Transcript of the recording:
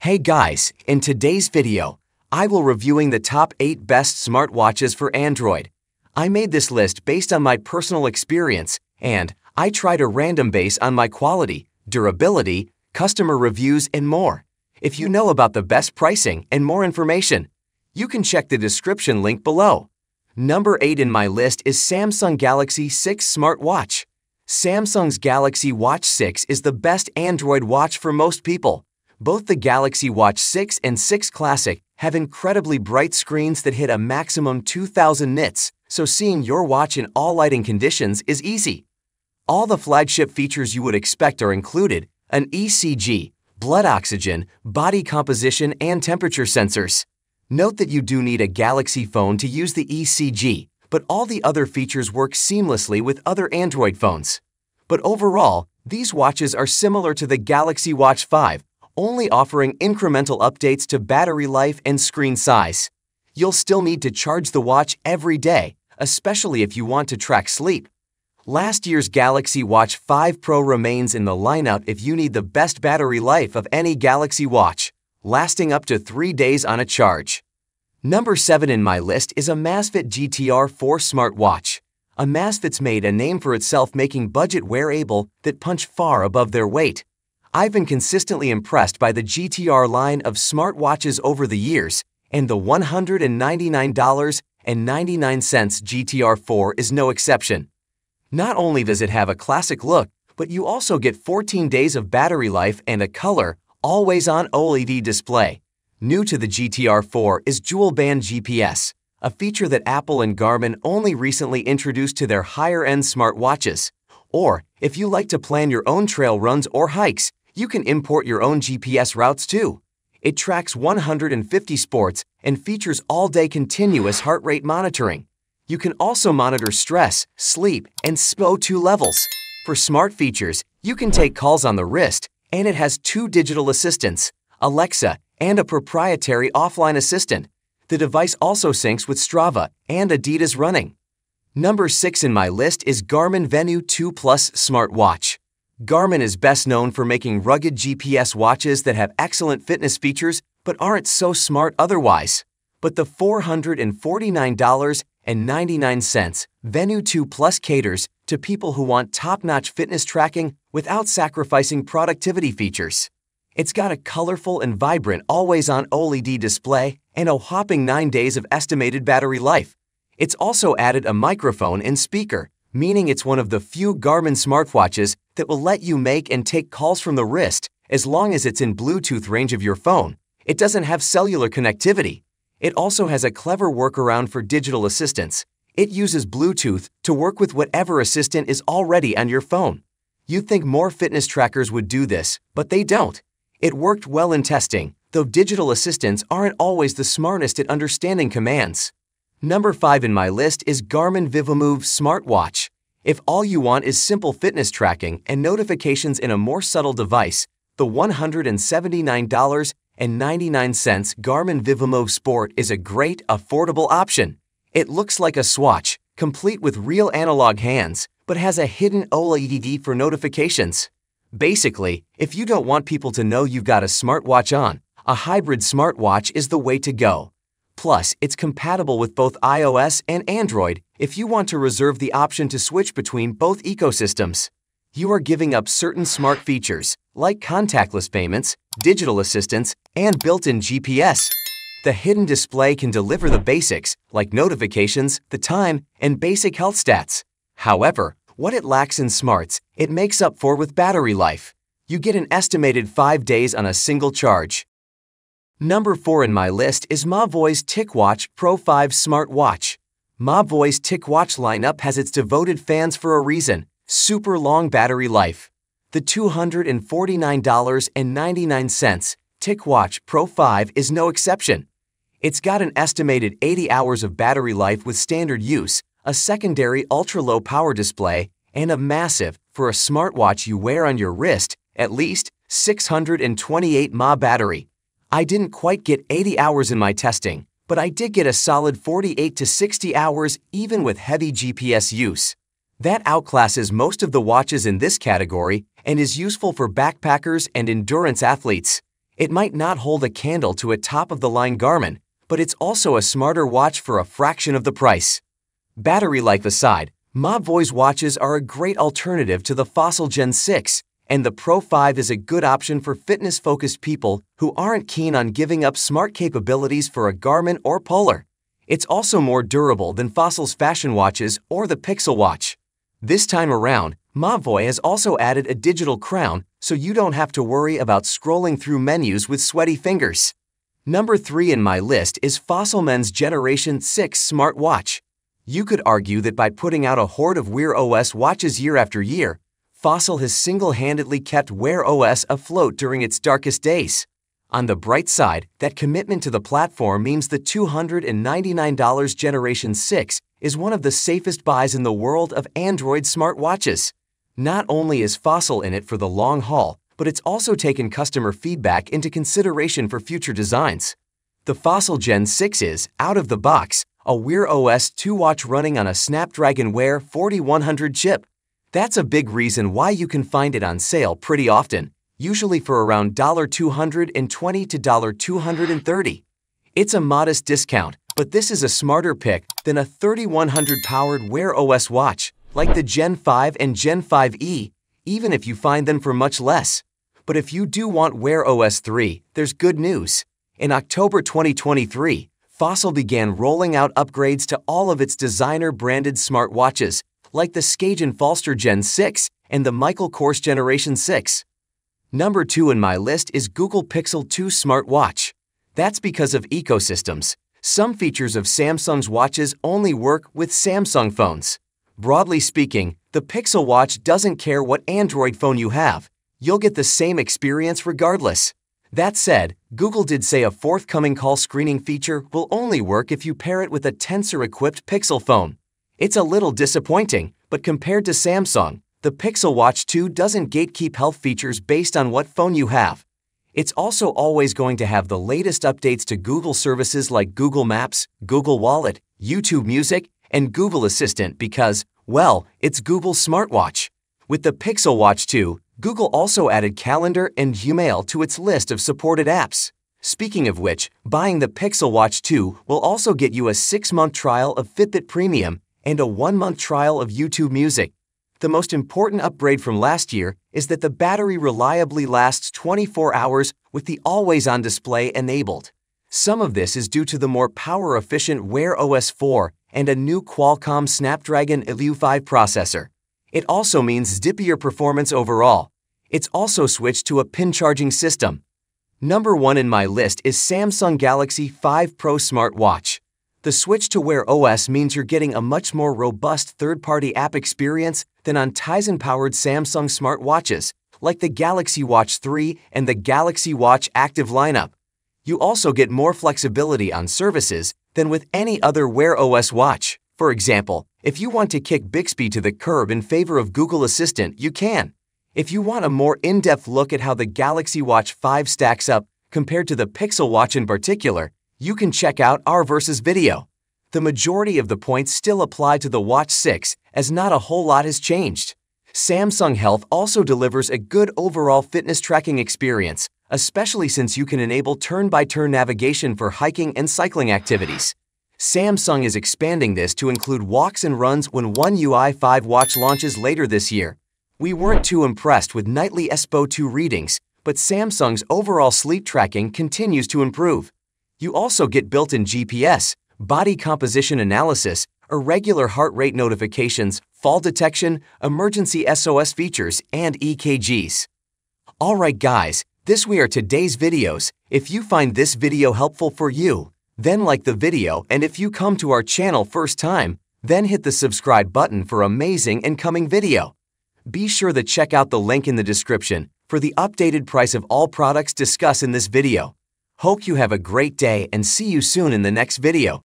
Hey guys, in today's video, I will reviewing the top 8 best smartwatches for Android. I made this list based on my personal experience, and I tried a random base on my quality, durability, customer reviews, and more. If you know about the best pricing and more information, you can check the description link below. Number 8 in my list is Samsung Galaxy 6 smartwatch. Samsung's Galaxy Watch 6 is the best Android watch for most people. Both the Galaxy Watch 6 and 6 Classic have incredibly bright screens that hit a maximum 2000 nits, so seeing your watch in all lighting conditions is easy. All the flagship features you would expect are included: an ECG, blood oxygen, body composition, and temperature sensors. Note that you do need a Galaxy phone to use the ECG, but all the other features work seamlessly with other Android phones. But overall, these watches are similar to the Galaxy Watch 5, only offering incremental updates to battery life and screen size. You'll still need to charge the watch every day, especially if you want to track sleep. Last year's Galaxy Watch 5 Pro remains in the lineup if you need the best battery life of any Galaxy watch, lasting up to 3 days on a charge. Number 7 in my list is a Massfit GTR4 smartwatch. Massfit's made a name for itself making budget wearable that punch far above their weight. I've been consistently impressed by the GTR line of smartwatches over the years, and the $199.99 GTR4 is no exception. Not only does it have a classic look, but you also get 14 days of battery life and a color, always-on OLED display. New to the GTR4 is dual-band GPS, a feature that Apple and Garmin only recently introduced to their higher-end smartwatches. Or, if you like to plan your own trail runs or hikes, you can import your own GPS routes too. It tracks 150 sports and features all-day continuous heart rate monitoring. You can also monitor stress, sleep, and SPO2 levels. For smart features, you can take calls on the wrist, and it has 2 digital assistants, Alexa, and a proprietary offline assistant. The device also syncs with Strava and Adidas Running. Number 6 in my list is Garmin Venue 2 Plus smartwatch. Garmin is best known for making rugged GPS watches that have excellent fitness features but aren't so smart otherwise. But the $449.99 Venue 2 Plus caters to people who want top-notch fitness tracking without sacrificing productivity features. It's got a colorful and vibrant always-on OLED display and a whopping 9 days of estimated battery life. It's also added a microphone and speaker, meaning it's one of the few Garmin smartwatches that will let you make and take calls from the wrist as long as it's in Bluetooth range of your phone. It doesn't have cellular connectivity. It also has a clever workaround for digital assistants. It uses Bluetooth to work with whatever assistant is already on your phone. You'd think more fitness trackers would do this, but they don't. It worked well in testing, though digital assistants aren't always the smartest at understanding commands. Number 5 in my list is Garmin VivoMove smartwatch. If all you want is simple fitness tracking and notifications in a more subtle device, the $179.99 Garmin VivoMove Sport is a great, affordable option. It looks like a swatch, complete with real analog hands, but has a hidden OLED for notifications. Basically, if you don't want people to know you've got a smartwatch on, a hybrid smartwatch is the way to go. Plus, it's compatible with both iOS and Android if you want to reserve the option to switch between both ecosystems. You are giving up certain smart features, like contactless payments, digital assistants, and built-in GPS. The hidden display can deliver the basics, like notifications, the time, and basic health stats. However, what it lacks in smarts, it makes up for with battery life. You get an estimated 5 days on a single charge. Number 4 in my list is Mobvoi's Tic-watch Pro 5 smartwatch. Mobvoi's Tic-watch lineup has its devoted fans for a reason: super long battery life. The $249.99 Tic-watch Pro 5 is no exception. It's got an estimated 80 hours of battery life with standard use, a secondary ultra-low power display, and a massive, for a smartwatch you wear on your wrist, at least 628 mAh battery. I didn't quite get 80 hours in my testing, but I did get a solid 48 to 60 hours even with heavy GPS use. That outclasses most of the watches in this category and is useful for backpackers and endurance athletes. It might not hold a candle to a top-of-the-line Garmin, but it's also a smarter watch for a fraction of the price. Battery life aside, Mobvoi's watches are a great alternative to the Fossil Gen 6, and the Pro 5 is a good option for fitness-focused people who aren't keen on giving up smart capabilities for a Garmin or Polar. It's also more durable than Fossil's fashion watches or the Pixel Watch. This time around, Mobvoi has also added a digital crown, so you don't have to worry about scrolling through menus with sweaty fingers. Number 3 in my list is Fossil Men's Generation 6 smartwatch. You could argue that by putting out a horde of Wear OS watches year after year, Fossil has single-handedly kept Wear OS afloat during its darkest days. On the bright side, that commitment to the platform means the $299 Generation 6 is one of the safest buys in the world of Android smartwatches. Not only is Fossil in it for the long haul, but it's also taken customer feedback into consideration for future designs. The Fossil Gen 6 is, out of the box, a Wear OS 2 watch running on a Snapdragon Wear 4100 chip. That's a big reason why you can find it on sale pretty often, usually for around $220 to $230. It's a modest discount, but this is a smarter pick than a 3100-powered Wear OS watch, like the Gen 5 and Gen 5e, even if you find them for much less. But if you do want Wear OS 3, there's good news. In October 2023, Fossil began rolling out upgrades to all of its designer-branded smartwatches, like the Skagin Falster Gen 6 and the Michael Kors Generation 6. Number 2 in my list is Google Pixel 2 smartwatch. That's because of ecosystems. Some features of Samsung's watches only work with Samsung phones. Broadly speaking, the Pixel Watch doesn't care what Android phone you have. You'll get the same experience regardless. That said, Google did say a forthcoming call screening feature will only work if you pair it with a Tensor-equipped Pixel phone. It's a little disappointing, but compared to Samsung, the Pixel Watch 2 doesn't gatekeep health features based on what phone you have. It's also always going to have the latest updates to Google services like Google Maps, Google Wallet, YouTube Music, and Google Assistant because, well, it's Google's smartwatch. With the Pixel Watch 2, Google also added Calendar and Gmail to its list of supported apps. Speaking of which, buying the Pixel Watch 2 will also get you a 6-month trial of Fitbit Premium and a 1-month trial of YouTube Music. The most important upgrade from last year is that the battery reliably lasts 24 hours with the always-on display enabled. Some of this is due to the more power-efficient Wear OS 4 and a new Qualcomm Snapdragon 865 processor. It also means zippier performance overall. It's also switched to a pin charging system. Number 1 in my list is Samsung Galaxy 5 Pro smartwatch. The switch to Wear OS means you're getting a much more robust third-party app experience than on Tizen-powered Samsung smartwatches, like the Galaxy Watch 3 and the Galaxy Watch Active lineup. You also get more flexibility on services than with any other Wear OS watch. For example, if you want to kick Bixby to the curb in favor of Google Assistant, you can. If you want a more in-depth look at how the Galaxy Watch 5 stacks up compared to the Pixel Watch in particular, you can check out our versus video. The majority of the points still apply to the Watch 6, as not a whole lot has changed. Samsung Health also delivers a good overall fitness tracking experience, especially since you can enable turn-by-turn navigation for hiking and cycling activities. Samsung is expanding this to include walks and runs when One UI 5 watch launches later this year. We weren't too impressed with nightly SPO2 readings, but Samsung's overall sleep tracking continues to improve. You also get built-in GPS, body composition analysis, irregular heart rate notifications, fall detection, emergency SOS features, and EKGs. Alright guys, this were today's videos. If you find this video helpful for you, then like the video, and if you come to our channel first time, then hit the subscribe button for amazing incoming video. Be sure to check out the link in the description for the updated price of all products discussed in this video. Hope you have a great day and see you soon in the next video.